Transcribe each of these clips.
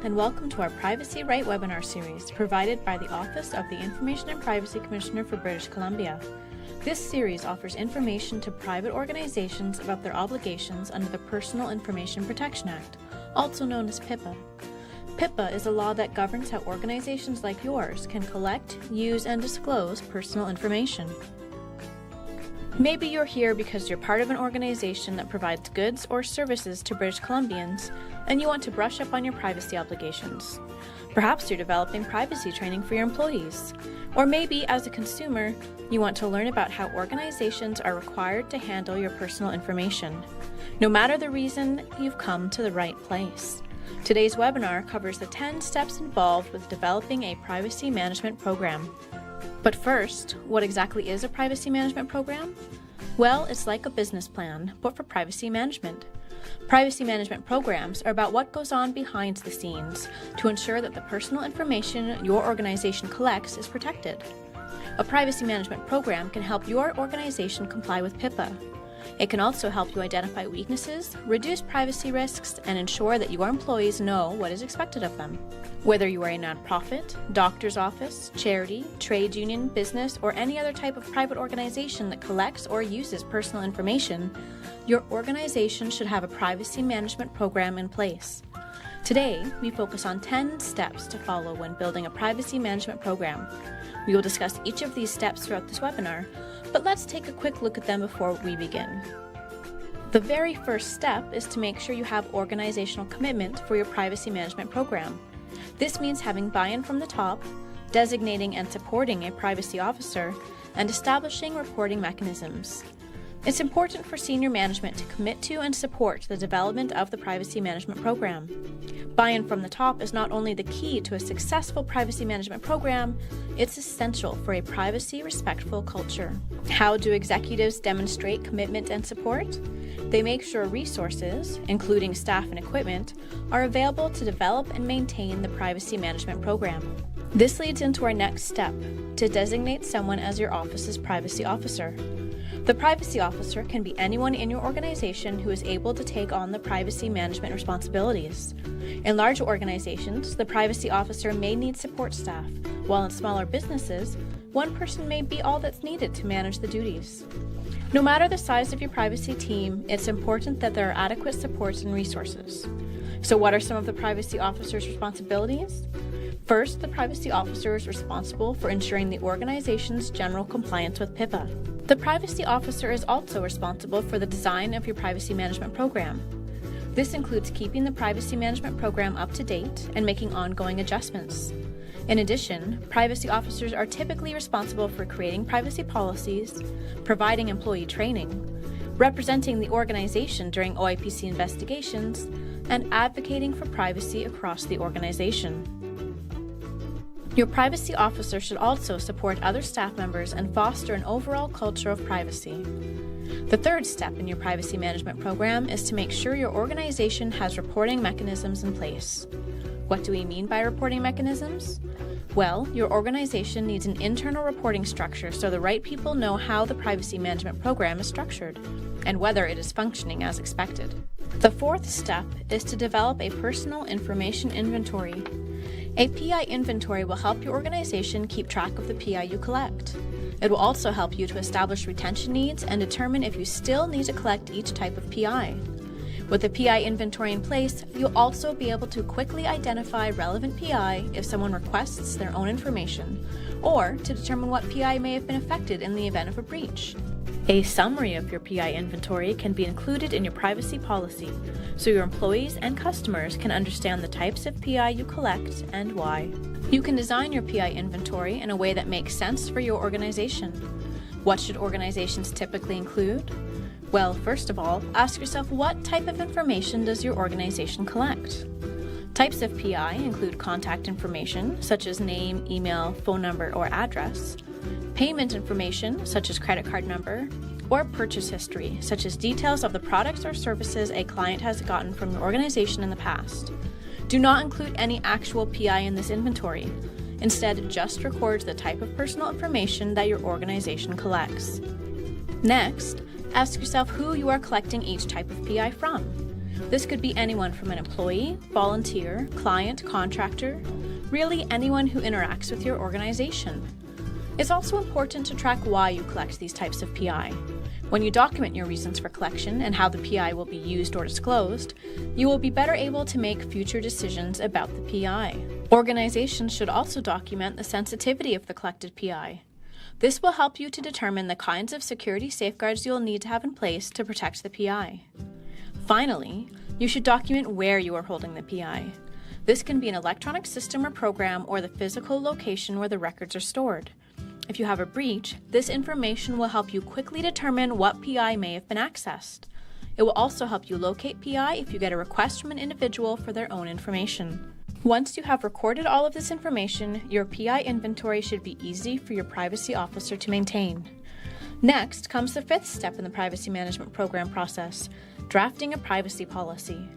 and welcome to our Privacy Right webinar series provided by the Office of the Information and Privacy Commissioner for British Columbia. This series offers information to private organizations about their obligations under the Personal Information Protection Act, also known as PIPA. PIPA is a law that governs how organizations like yours can collect, use, and disclose personal information. Maybe you're here because you're part of an organization that provides goods or services to British Columbians, and you want to brush up on your privacy obligations. Perhaps you're developing privacy training for your employees. Or maybe, as a consumer, you want to learn about how organizations are required to handle your personal information. No matter the reason, you've come to the right place. Today's webinar covers the 10 steps involved with developing a privacy management program. But first, what exactly is a privacy management program? Well, it's like a business plan, but for privacy management. Privacy management programs are about what goes on behind the scenes to ensure that the personal information your organization collects is protected. A privacy management program can help your organization comply with PIPA. It can also help you identify weaknesses, reduce privacy risks, and ensure that your employees know what is expected of them. Whether you are a nonprofit, doctor's office, charity, trade union, business, or any other type of private organization that collects or uses personal information, your organization should have a privacy management program in place. Today, we focus on 10 steps to follow when building a privacy management program. We will discuss each of these steps throughout this webinar, but let's take a quick look at them before we begin. The very first step is to make sure you have organizational commitment for your privacy management program. This means having buy-in from the top, designating and supporting a privacy officer, and establishing reporting mechanisms. It's important for senior management to commit to and support the development of the privacy management program. Buy-in from the top is not only the key to a successful privacy management program, it's essential for a privacy-respectful culture. How do executives demonstrate commitment and support? They make sure resources, including staff and equipment, are available to develop and maintain the privacy management program. This leads into our next step, to designate someone as your office's privacy officer. The privacy officer can be anyone in your organization who is able to take on the privacy management responsibilities. In larger organizations, the privacy officer may need support staff, while in smaller businesses, one person may be all that's needed to manage the duties. No matter the size of your privacy team, it's important that there are adequate supports and resources. So what are some of the privacy officer's responsibilities? First, the privacy officer is responsible for ensuring the organization's general compliance with PIPA. The privacy officer is also responsible for the design of your privacy management program. This includes keeping the privacy management program up to date and making ongoing adjustments. In addition, privacy officers are typically responsible for creating privacy policies, providing employee training, representing the organization during OIPC investigations, and advocating for privacy across the organization. Your privacy officer should also support other staff members and foster an overall culture of privacy. The third step in your privacy management program is to make sure your organization has reporting mechanisms in place. What do we mean by reporting mechanisms? Well, your organization needs an internal reporting structure so the right people know how the privacy management program is structured and whether it is functioning as expected. The fourth step is to develop a personal information inventory. A PI inventory will help your organization keep track of the PI you collect. It will also help you to establish retention needs and determine if you still need to collect each type of PI. With a PI inventory in place, you'll also be able to quickly identify relevant PI if someone requests their own information, or to determine what PI may have been affected in the event of a breach. A summary of your PI inventory can be included in your privacy policy, so your employees and customers can understand the types of PI you collect and why. You can design your PI inventory in a way that makes sense for your organization. What should organizations typically include? Well, first of all, ask yourself what type of information does your organization collect? Types of PI include contact information, such as name, email, phone number, or address, payment information, such as credit card number, or purchase history, such as details of the products or services a client has gotten from your organization in the past. Do not include any actual PI in this inventory. Instead, just record the type of personal information that your organization collects. Next, ask yourself who you are collecting each type of PI from. This could be anyone from an employee, volunteer, client, contractor, really anyone who interacts with your organization. It's also important to track why you collect these types of PI. When you document your reasons for collection and how the PI will be used or disclosed, you will be better able to make future decisions about the PI. Organizations should also document the sensitivity of the collected PI. This will help you to determine the kinds of security safeguards you'll need to have in place to protect the PI. Finally, you should document where you are holding the PI. This can be an electronic system or program or the physical location where the records are stored. If you have a breach, this information will help you quickly determine what PI may have been accessed. It will also help you locate PI if you get a request from an individual for their own information. Once you have recorded all of this information, your PI inventory should be easy for your privacy officer to maintain. Next comes the fifth step in the privacy management program process, drafting a privacy policy.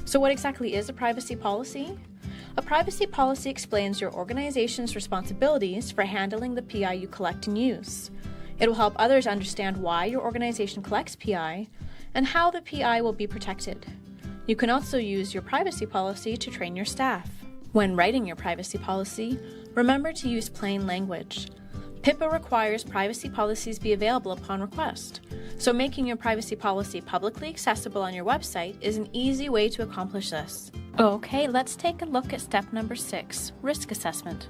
So what exactly is a privacy policy? A privacy policy explains your organization's responsibilities for handling the PI you collect and use. It will help others understand why your organization collects PI and how the PI will be protected. You can also use your privacy policy to train your staff. When writing your privacy policy, remember to use plain language. PIPA requires privacy policies be available upon request, so making your privacy policy publicly accessible on your website is an easy way to accomplish this. Okay, let's take a look at step number 6, risk assessment.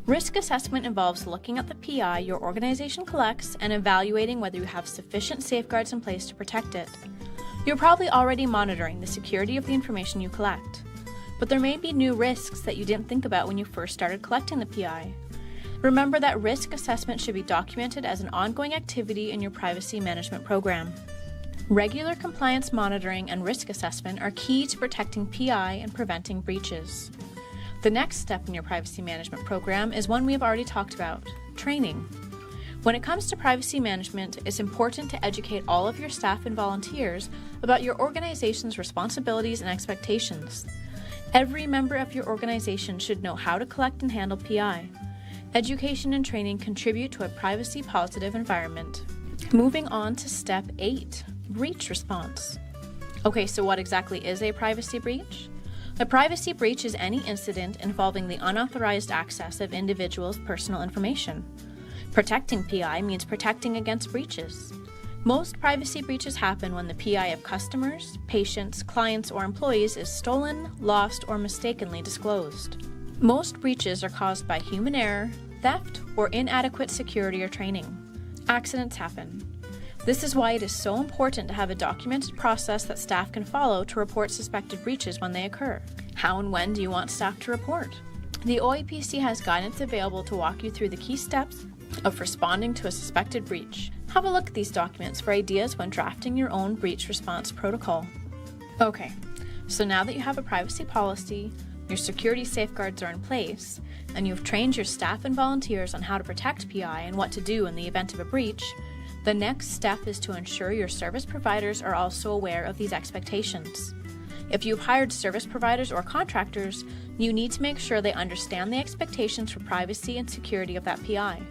Risk assessment involves looking at the PI your organization collects and evaluating whether you have sufficient safeguards in place to protect it. You're probably already monitoring the security of the information you collect, but there may be new risks that you didn't think about when you first started collecting the PI. Remember that risk assessment should be documented as an ongoing activity in your privacy management program. Regular compliance monitoring and risk assessment are key to protecting PI and preventing breaches. The next step in your privacy management program is one we have already talked about, training. When it comes to privacy management, it's important to educate all of your staff and volunteers about your organization's responsibilities and expectations. Every member of your organization should know how to collect and handle PI. Education and training contribute to a privacy-positive environment. Moving on to step 8. Breach response. Okay, so what exactly is a privacy breach? A privacy breach is any incident involving the unauthorized access of individuals' personal information. Protecting PI means protecting against breaches. Most privacy breaches happen when the PI of customers, patients, clients, or employees is stolen, lost, or mistakenly disclosed. Most breaches are caused by human error, theft, or inadequate security or training. Accidents happen. This is why it is so important to have a documented process that staff can follow to report suspected breaches when they occur. How and when do you want staff to report? The OAPC has guidance available to walk you through the key steps of responding to a suspected breach. Have a look at these documents for ideas when drafting your own breach response protocol. Okay, so now that you have a privacy policy, your security safeguards are in place, and you've trained your staff and volunteers on how to protect PI and what to do in the event of a breach, the next step is to ensure your service providers are also aware of these expectations. If you've hired service providers or contractors, you need to make sure they understand the expectations for privacy and security of that PI.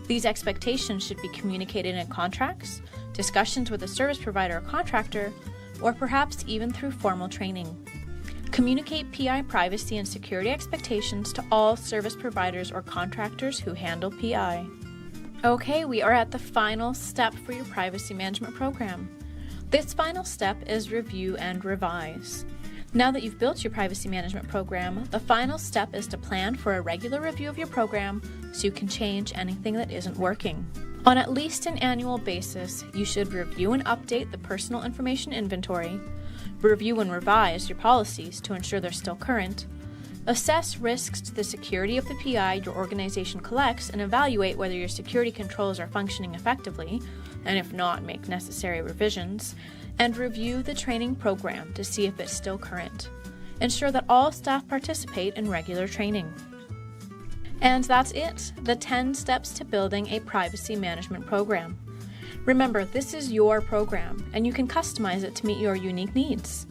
These expectations should be communicated in contracts, discussions with a service provider or contractor, or perhaps even through formal training. Communicate PI privacy and security expectations to all service providers or contractors who handle PI. Okay, we are at the final step for your privacy management program. This final step is review and revise. Now that you've built your privacy management program, the final step is to plan for a regular review of your program so you can change anything that isn't working. On at least an annual basis, you should review and update the personal information inventory, review and revise your policies to ensure they're still current, assess risks to the security of the PI your organization collects and evaluate whether your security controls are functioning effectively, and if not, make necessary revisions, and review the training program to see if it's still current. Ensure that all staff participate in regular training. And that's it, the 10 steps to building a privacy management program. Remember, this is your program, and you can customize it to meet your unique needs.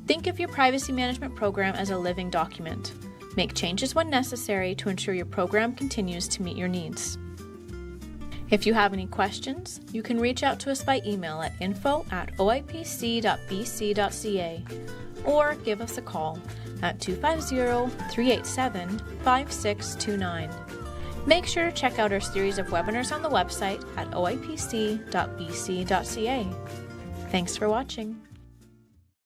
Think of your privacy management program as a living document. Make changes when necessary to ensure your program continues to meet your needs. If you have any questions, you can reach out to us by email at info@oipc.bc.ca or give us a call at 250-387-5629. Make sure to check out our series of webinars on the website at oipc.bc.ca. Thanks for watching.